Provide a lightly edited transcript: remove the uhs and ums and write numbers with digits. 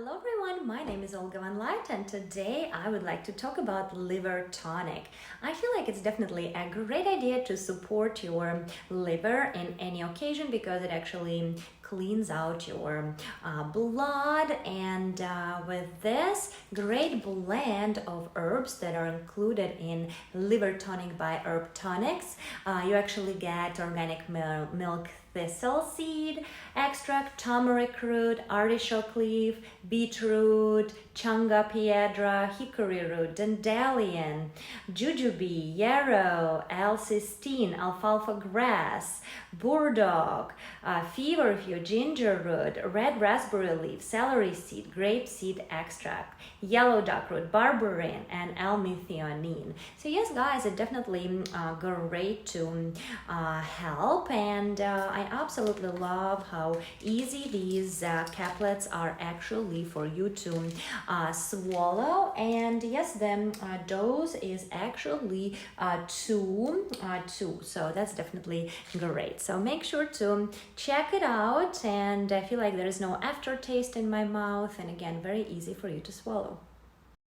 Hello everyone, my name is Olga Van Light and today I would like to talk about liver tonic. I feel like it's definitely a great idea to support your liver in any occasion because it actually cleans out your blood, and with this great blend of herbs that are included in liver tonic by Herbtonics, you actually get organic milk thistle seed extract, turmeric root, artichoke leaf, beetroot, changa piedra, hickory root, dandelion, jujube, yarrow, L-cysteine, alfalfa grass, burdock, feverfew, ginger root, red raspberry leaf, celery seed, grape seed extract, yellow duckroot, berberine, and L-methionine. So yes, guys, it definitely great to help, and I absolutely love how easy these caplets are actually for you to swallow. And yes, the dose is actually two, so that's definitely great. So make sure to check it out, and I feel like there is no aftertaste in my mouth, and again, very easy for you to swallow.